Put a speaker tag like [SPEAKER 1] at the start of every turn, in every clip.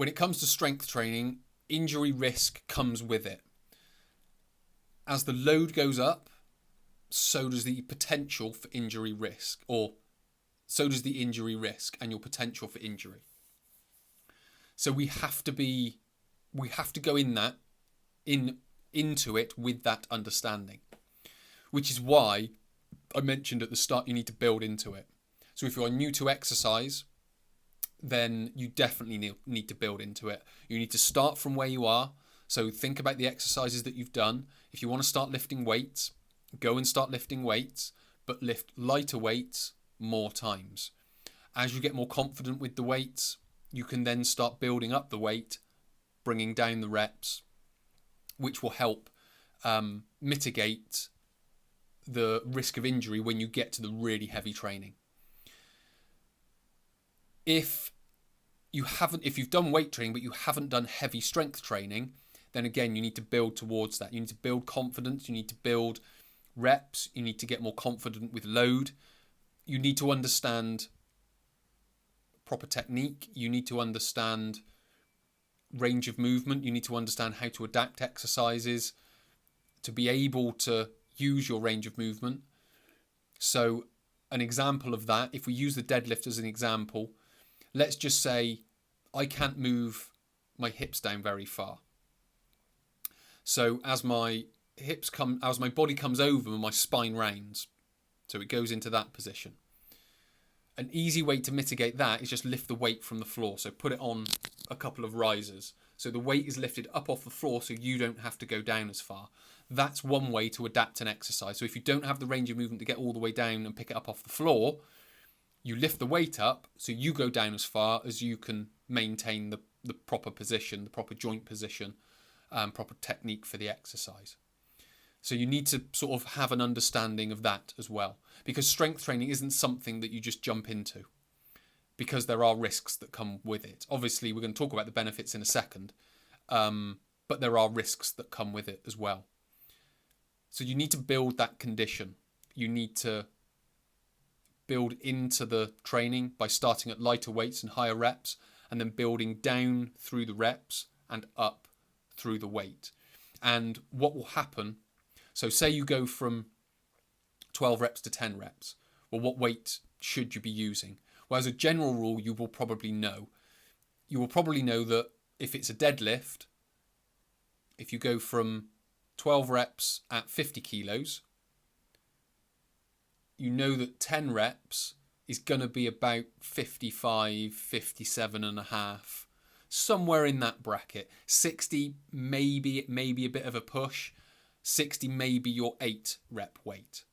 [SPEAKER 1] when it comes to strength training, injury risk comes with it. As the load goes up, so does the potential for injury risk, or so does the injury risk and your potential for injury. So we have to go into it with that understanding, which is why I mentioned at the start you need to build into it. So if you're new to exercise, then you definitely need to build into it. You need to start from where you are. So think about the exercises that you've done. If you want to start lifting weights, go and start lifting weights, but lift lighter weights more times. As you get more confident with the weights, you can then start building up the weight, bringing down the reps, which will help mitigate the risk of injury when you get to the really heavy training. If you've done weight training but you haven't done heavy strength training, then again you need to build towards that. You need to build confidence, you need to build reps, you need to get more confident with load. You need to understand proper technique, you need to understand range of movement, you need to understand how to adapt exercises to be able to use your range of movement. So an example of that, if we use the deadlift as an example, let's just say I can't move my hips down very far. So as my body comes over, my spine rounds. So it goes into that position. An easy way to mitigate that is just lift the weight from the floor. So put it on a couple of risers. So the weight is lifted up off the floor so you don't have to go down as far. That's one way to adapt an exercise. So if you don't have the range of movement to get all the way down and pick it up off the floor, you lift the weight up so you go down as far as you can maintain the proper position, the proper joint position, proper technique for the exercise. So you need to sort of have an understanding of that as well, because strength training isn't something that you just jump into, because there are risks that come with it. Obviously, we're going to talk about the benefits in a second, but there are risks that come with it as well. So you need to build that condition. You need to build into the training by starting at lighter weights and higher reps, and then building down through the reps and up through the weight. And what will happen, so say you go from 12 reps to 10 reps. Well, what weight should you be using? Well, as a general rule, you will probably know. You will probably know that if it's a deadlift, if you go from 12 reps at 50 kilos, you know that 10 reps is going to be about 55, 57 and a half, somewhere in that bracket. 60, maybe a bit of a push. 60 may be your 8 rep weight.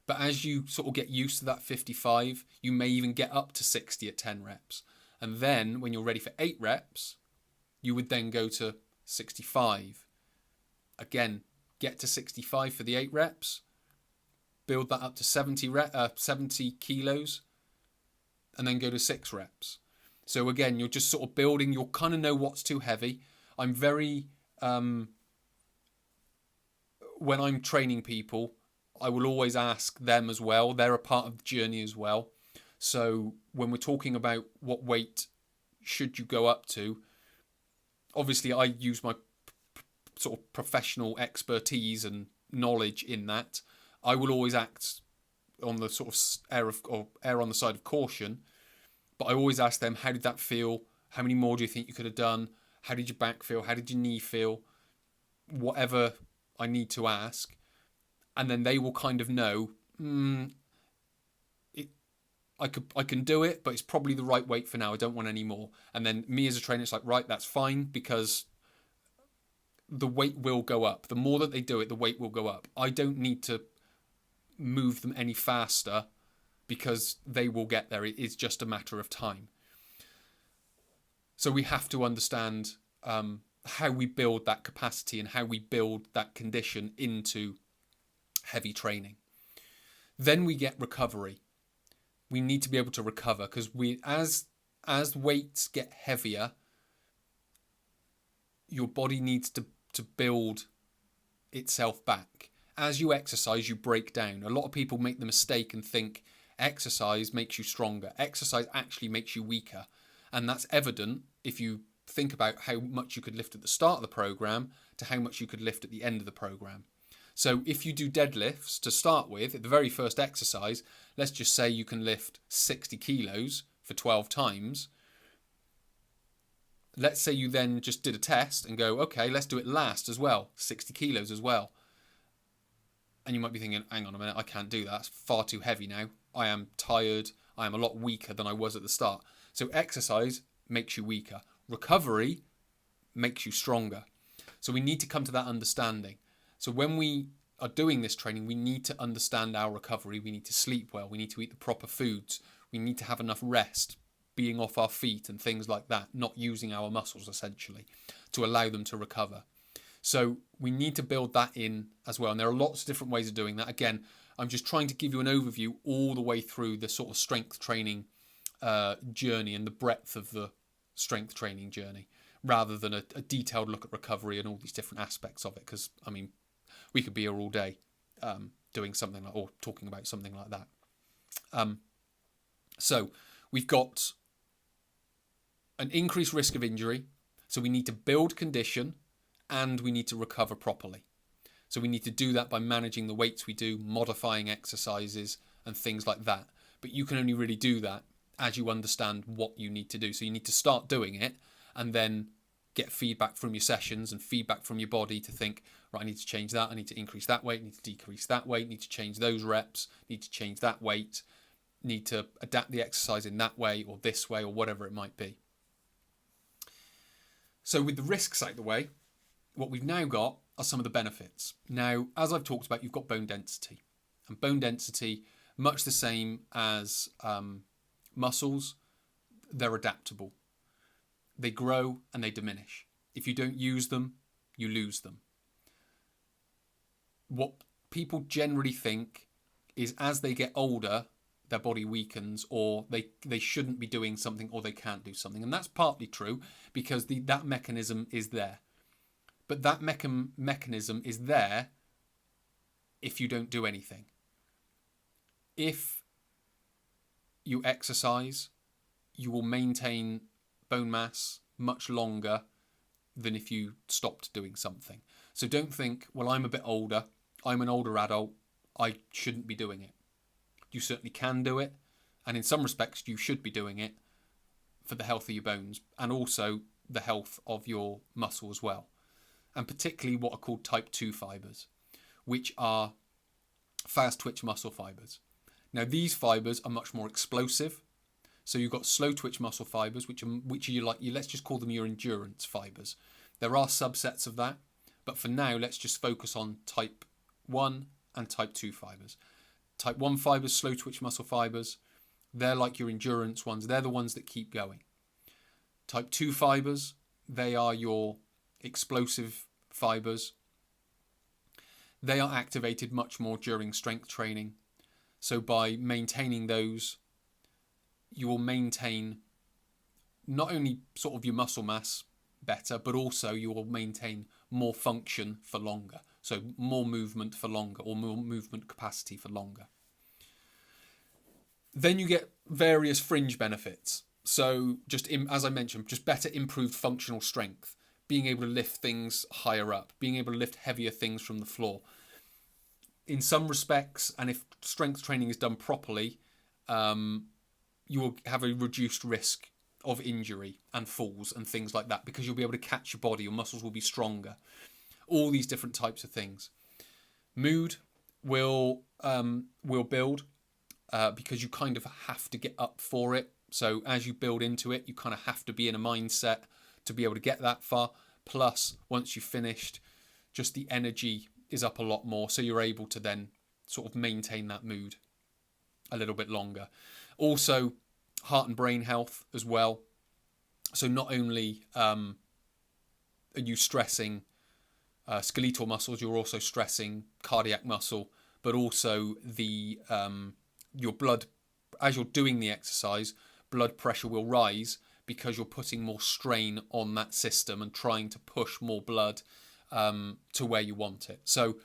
[SPEAKER 1] But as you sort of get used to that 55, you may even get up to 60 at 10 reps. And then when you're ready for 8 reps, you would then go to 65. Again, get to 65 for the 8 reps. Build that up to 70 kilos. And then go to 6 reps. So again, you're just sort of building. You'll kind of know what's too heavy. I'm very... when I'm training people, I will always ask them as well. They're a part of the journey as well. So when we're talking about what weight should you go up to, obviously I use my sort of professional expertise and knowledge in that. I will always act on the sort of err on the side of caution, but I always ask them, how did that feel? How many more do you think you could have done? How did your back feel? How did your knee feel? Whatever I need to ask, and then they will kind of know, I can do it, but it's probably the right weight for now. I don't want any more. And then me as a trainer, it's like, right, that's fine, because the weight will go up. The more that they do it, the weight will go up. I don't need to move them any faster because they will get there. It is just a matter of time. So we have to understand how we build that capacity and how we build that condition into heavy training. Then we get recovery. We need to be able to recover, because as weights get heavier, your body needs to build itself back. As you exercise, you break down. A lot of people make the mistake and think exercise makes you stronger. Exercise actually makes you weaker. And that's evident if you think about how much you could lift at the start of the program to how much you could lift at the end of the program. So if you do deadlifts to start with, at the very first exercise, let's just say you can lift 60 kilos for 12 times. Let's say you then just did a test and go, okay, let's do it last as well, 60 kilos as well. And you might be thinking, hang on a minute, I can't do that. That's far too heavy now. I am tired. I am a lot weaker than I was at the start. So exercise makes you weaker. Recovery makes you stronger. So we need to come to that understanding. So when we are doing this training, we need to understand our recovery. We need to sleep well. We need to eat the proper foods. We need to have enough rest, being off our feet and things like that, not using our muscles essentially to allow them to recover. So we need to build that in as well. And there are lots of different ways of doing that. Again, I'm just trying to give you an overview all the way through the sort of strength training journey and the breadth of the strength training journey, rather than a detailed look at recovery and all these different aspects of it. Because, I mean, we could be here all day doing something like, or talking about something like that. So we've got an increased risk of injury. So we need to build condition and we need to recover properly. So we need to do that by managing the weights we do, modifying exercises and things like that. But you can only really do that as you understand what you need to do. So you need to start doing it and then get feedback from your sessions and feedback from your body to think, right, I need to change that, I need to increase that weight, I need to decrease that weight, need to change those reps, need to change that weight, need to adapt the exercise in that way or this way or whatever it might be. So with the risks out the way, what we've now got are some of the benefits. Now, as I've talked about, you've got bone density. And bone density, much the same as muscles, they're adaptable. They grow and they diminish. If you don't use them, you lose them. What people generally think is as they get older, their body weakens, or they shouldn't be doing something, or they can't do something. And that's partly true because that mechanism is there. But that mechanism is there if you don't do anything. If you exercise, you will maintain bone mass much longer than if you stopped doing something. So don't think, well, I'm a bit older, I'm an older adult, I shouldn't be doing it. You certainly can do it, and in some respects you should be doing it for the health of your bones and also the health of your muscle as well. And particularly what are called type 2 fibers, which are fast twitch muscle fibers. Now these fibers are much more explosive. So you've got slow twitch muscle fibers, which are like, let's just call them your endurance fibers. There are subsets of that, but for now let's just focus on type 1 and type 2 fibers. Type 1 fibers, slow twitch muscle fibers, they're like your endurance ones. They're the ones that keep going. Type 2 fibers, they are your explosive fibers. They are activated much more during strength training. So by maintaining those, you will maintain not only sort of your muscle mass better, but also you will maintain more function for longer. So more movement for longer, or more movement capacity for longer. Then you get various fringe benefits. So just as I mentioned, just better improved functional strength, being able to lift things higher up, being able to lift heavier things from the floor. In some respects, and if strength training is done properly, you will have a reduced risk of injury and falls and things like that, because you'll be able to catch your body, your muscles will be stronger. All these different types of things. Mood will build because you kind of have to get up for it. So as you build into it, you kind of have to be in a mindset to be able to get that far. Plus, once you've finished, just the energy is up a lot more, so you're able to then sort of maintain that mood a little bit longer. Also, heart and brain health as well. So not only are you stressing skeletal muscles, you're also stressing cardiac muscle, but also the your blood, as you're doing the exercise, blood pressure will rise because you're putting more strain on that system and trying to push more blood to where you want it. So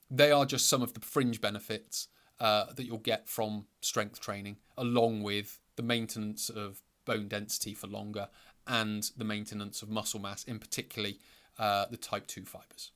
[SPEAKER 1] they are just some of the fringe benefits that you'll get from strength training, along with the maintenance of bone density for longer and the maintenance of muscle mass, in particularly the type 2 fibers.